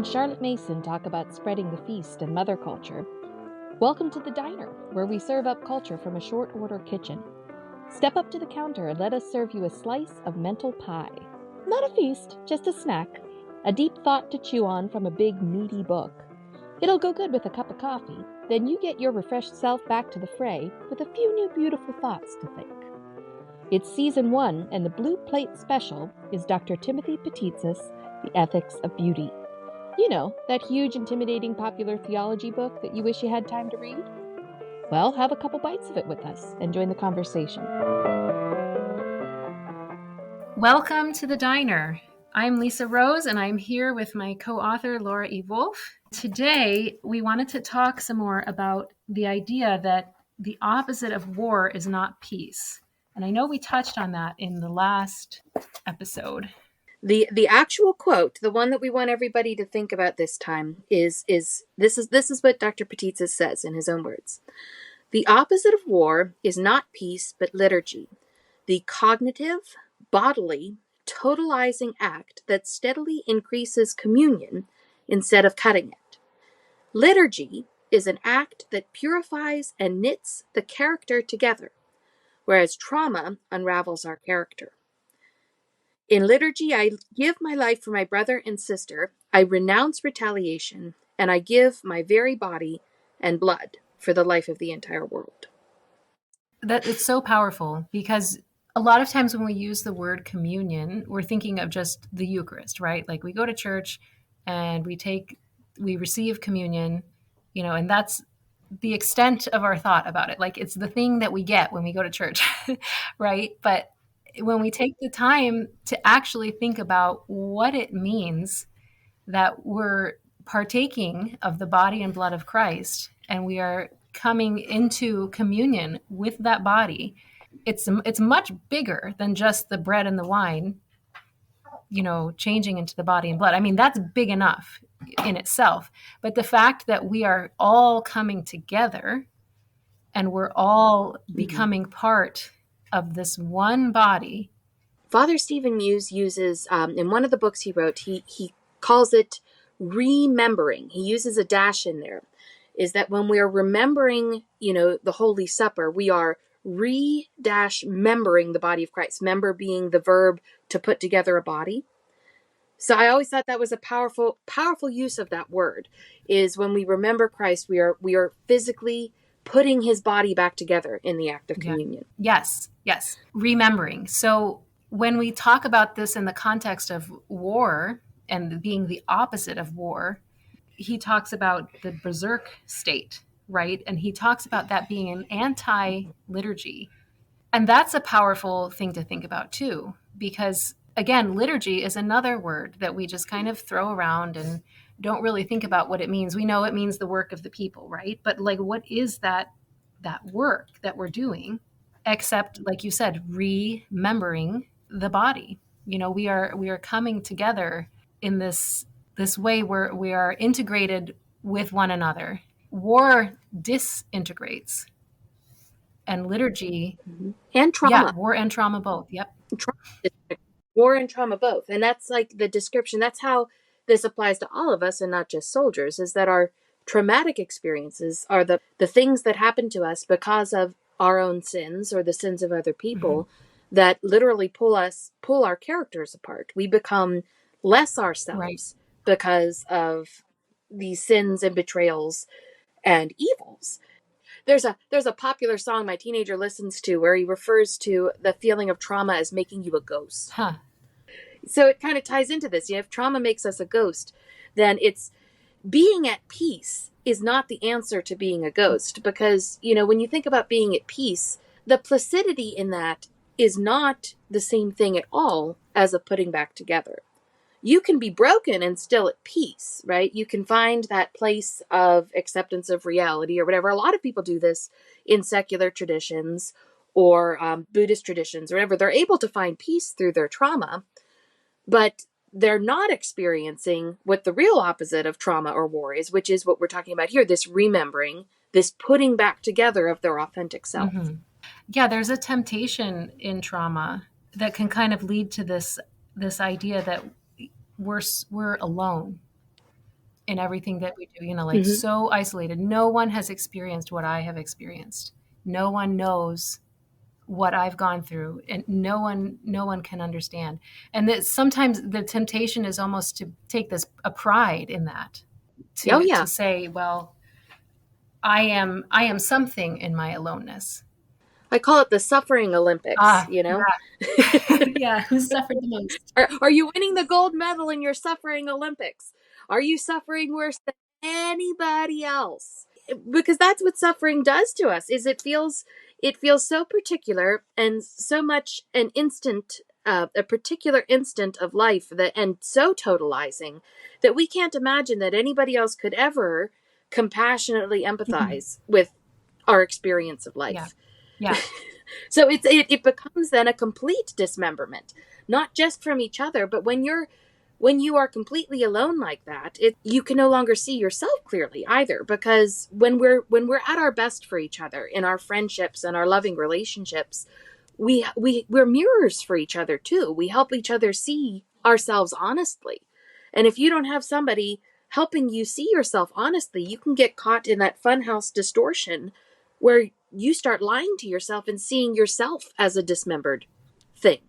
and Charlotte Mason talk about spreading the feast and mother culture. Welcome to the diner, where we serve up culture from a short order kitchen. Step up to the counter and let us serve you a slice of mental pie. Not a feast, just a snack. A deep thought to chew on from a big, meaty book. It'll go good with a cup of coffee. Then you get your refreshed self back to the fray with a few new beautiful thoughts to think. It's Season 1, and the Blue Plate Special is Dr. Timothy Petitsis, The Ethics of Beauty. You know, that huge, intimidating popular theology book that you wish you had time to read? Well, have a couple bites of it with us and join the conversation. Welcome to the diner. I'm Lisa Rose, and I'm here with my co-author, Laura E. Wolf. Today, we wanted to talk some more about the idea that the opposite of war is not peace. And I know we touched on that in the last episode. The actual quote, the one that we want everybody to think about this time, is what Dr. Petitsis says in his own words. The opposite of war is not peace, but liturgy, the cognitive, bodily, totalizing act that steadily increases communion instead of cutting it. Liturgy is an act that purifies and knits the character together, whereas trauma unravels our character. In liturgy, I give my life for my brother and sister, I renounce retaliation, and I give my very body and blood for the life of the entire world. That it's so powerful because a lot of times when we use the word communion, we're thinking of just the Eucharist, right? Like we go to church and we receive communion, and that's the extent of our thought about it. Like it's the thing that we get when we go to church, right? But when we take the time to actually think about what it means that we're partaking of the body and blood of Christ and we are coming into communion with that body, it's much bigger than just the bread and the wine, changing into the body and blood. I mean, that's big enough in itself. But the fact that we are all coming together and we're all becoming part of this one body. Father Stephen Muse uses, in one of the books he wrote, he calls it remembering. He uses a dash in there. Is that when we are remembering, the Holy Supper, we are re-membering the body of Christ. Member being the verb to put together a body. So I always thought that was a powerful, powerful use of that word. Is when we remember Christ, we are physically putting his body back together in the act of communion. Yes. Remembering. So when we talk about this in the context of war and being the opposite of war, he talks about the berserk state, right? And he talks about that being an anti-liturgy. And that's a powerful thing to think about too, because again, liturgy is another word that we just kind of throw around and don't really think about what it means. We know it means the work of the people, right? But like, what is that work that we're doing, except, like you said, remembering the body? We are coming together in this way where we are integrated with one another. War disintegrates, and liturgy and trauma. Yeah, war and trauma both. Yep. War and trauma both. And that's like the description. That's how this applies to all of us and not just soldiers, is that our traumatic experiences are the things that happen to us because of our own sins or the sins of other people that literally pull our characters apart. We become less ourselves because of these sins and betrayals and evils. There's a popular song my teenager listens to where he refers to the feeling of trauma as making you a ghost. So it kind of ties into this. If trauma makes us a ghost, then it's being at peace is not the answer to being a ghost. Because, when you think about being at peace, the placidity in that is not the same thing at all as a putting back together. You can be broken and still at peace, right? You can find that place of acceptance of reality or whatever. A lot of people do this in secular traditions or Buddhist traditions or whatever. They're able to find peace through their trauma, but they're not experiencing what the real opposite of trauma or war is, which is what we're talking about here, this remembering, this putting back together of their authentic self. Yeah, there's a temptation in trauma that can kind of lead to this idea that we're alone, in everything that we do, like Mm-hmm. so isolated. No one has experienced what I have experienced. No one knows what I've gone through, and no one can understand. And that sometimes the temptation is almost to take a pride in that, Oh to yeah. say, well, I am something in my aloneness. I call it the suffering Olympics, Ah, you know? yeah. Yeah, who suffered the most? Are you winning the gold medal in your suffering Olympics? Are you suffering worse than anybody else? Because that's what suffering does to us. Is it feels so particular and so much an instant, a particular instant of life, that and so totalizing that we can't imagine that anybody else could ever compassionately Mhm. empathize with our experience of Yeah. life. Yeah. So it becomes then a complete dismemberment, not just from each other, but when you are completely alone like that, you can no longer see yourself clearly either, because when we're at our best for each other in our friendships and our loving relationships, we're mirrors for each other too. We help each other see ourselves honestly. And if you don't have somebody helping you see yourself honestly, you can get caught in that funhouse distortion where you start lying to yourself and seeing yourself as a dismembered thing.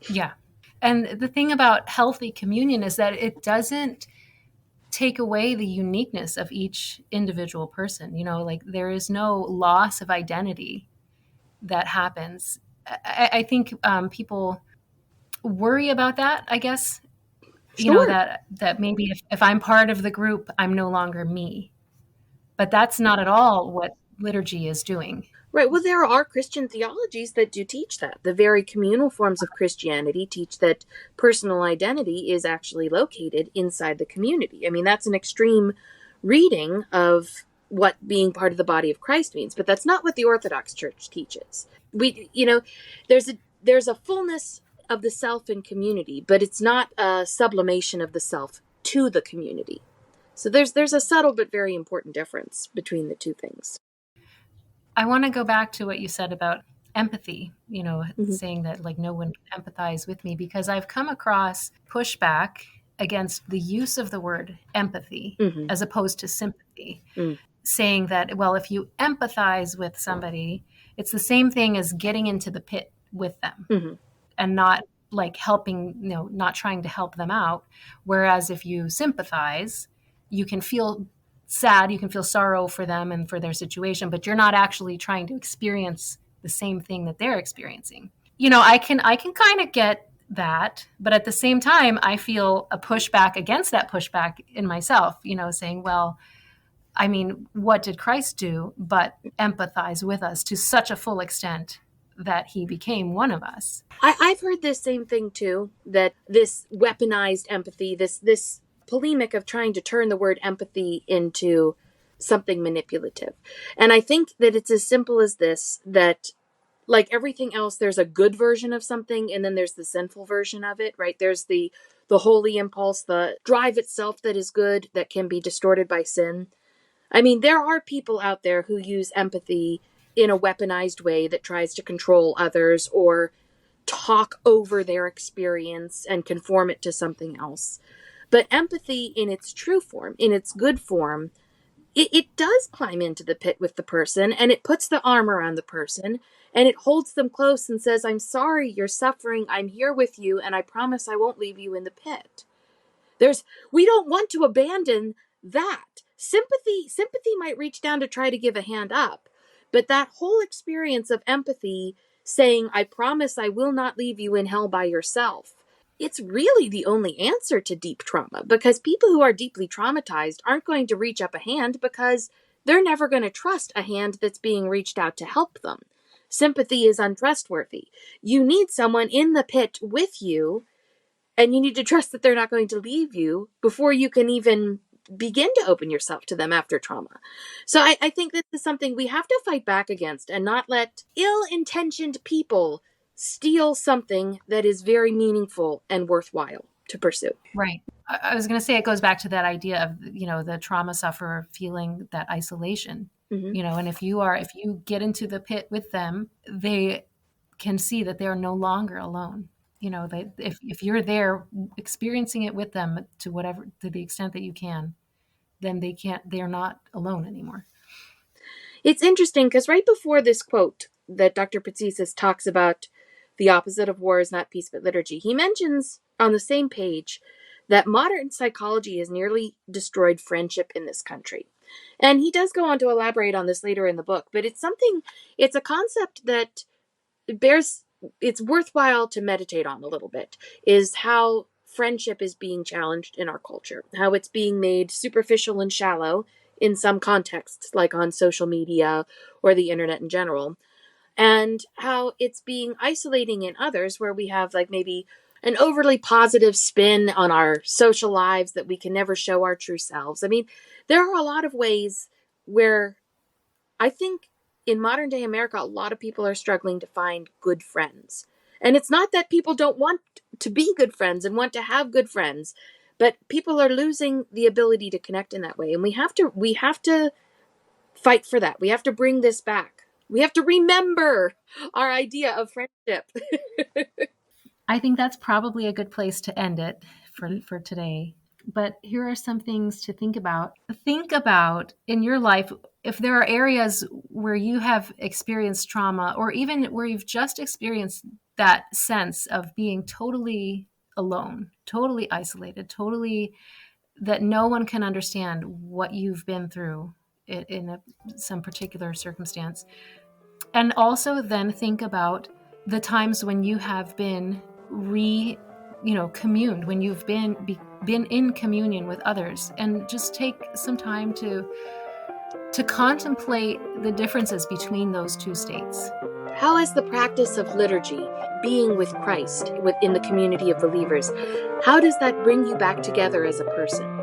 Yeah. And the thing about healthy communion is that it doesn't take away the uniqueness of each individual person. Like there is no loss of identity that happens. I think people worry about that, I guess, Sure. that maybe if I'm part of the group, I'm no longer me. But that's not at all what liturgy is doing. Right. Well, there are Christian theologies that do teach that. The very communal forms of Christianity teach that personal identity is actually located inside the community. I mean, that's an extreme reading of what being part of the body of Christ means, but that's not what the Orthodox Church teaches. There's a fullness of the self in community, but it's not a sublimation of the self to the community. So there's a subtle but very important difference between the two things. I want to go back to what you said about empathy, Mm-hmm. saying that like no one can empathize with me, because I've come across pushback against the use of the word empathy Mm-hmm. as opposed to sympathy, saying that, well, if you empathize with somebody, it's the same thing as getting into the pit with them Mm-hmm. and not like helping, not trying to help them out. Whereas if you sympathize, you can feel sad, you can feel sorrow for them and for their situation, but you're not actually trying to experience the same thing that they're experiencing. I can kind of get that, but at the same time, I feel a pushback against that pushback in myself, saying, well, I mean, what did Christ do but empathize with us to such a full extent that he became one of us? I've heard this same thing too, that this weaponized empathy, this polemic of trying to turn the word empathy into something manipulative. And I think that it's as simple as this, that like everything else, there's a good version of something and then there's the sinful version of it, right? There's the holy impulse, the drive itself that is good, that can be distorted by sin. I mean, there are people out there who use empathy in a weaponized way that tries to control others or talk over their experience and conform it to something else. But empathy in its true form, in its good form, it does climb into the pit with the person, and it puts the arm around the person and it holds them close and says, I'm sorry you're suffering. I'm here with you, and I promise I won't leave you in the pit. There's We don't want to abandon that. Sympathy might reach down to try to give a hand up, but that whole experience of empathy, saying, I promise I will not leave you in hell by yourself, it's really the only answer to deep trauma, because people who are deeply traumatized aren't going to reach up a hand because they're never going to trust a hand that's being reached out to help them. Sympathy is untrustworthy. You need someone in the pit with you, and you need to trust that they're not going to leave you before you can even begin to open yourself to them after trauma. So I think this is something we have to fight back against and not let ill-intentioned people steal something that is very meaningful and worthwhile to pursue. Right. I was going to say it goes back to that idea of, the trauma sufferer feeling that isolation, Mm-hmm. and if you get into the pit with them, they can see that they are no longer alone. if you're there experiencing it with them to the extent that you can, then they're not alone anymore. It's interesting because right before this quote that Dr. Patzisis talks about the opposite of war is not peace but liturgy, he mentions on the same page that modern psychology has nearly destroyed friendship in this country. And he does go on to elaborate on this later in the book, but it's a concept that it's worthwhile to meditate on a little bit, is how friendship is being challenged in our culture, how it's being made superficial and shallow in some contexts, like on social media or the internet in general, and how it's being isolating in others, where we have like maybe an overly positive spin on our social lives that we can never show our true selves. I mean, there are a lot of ways where I think in modern day America, a lot of people are struggling to find good friends. And it's not that people don't want to be good friends and want to have good friends, but people are losing the ability to connect in that way. And we have to fight for that. We have to bring this back. We have to remember our idea of friendship. I think that's probably a good place to end it for today. But here are some things to think about. Think about in your life if there are areas where you have experienced trauma, or even where you've just experienced that sense of being totally alone, totally isolated, totally that no one can understand what you've been through in some particular circumstance. And also then think about the times when you have been communed, when you've been in communion with others, and just take some time to contemplate the differences between those two states. How is the practice of liturgy, being with Christ within the community of believers, how does that bring you back together as a person?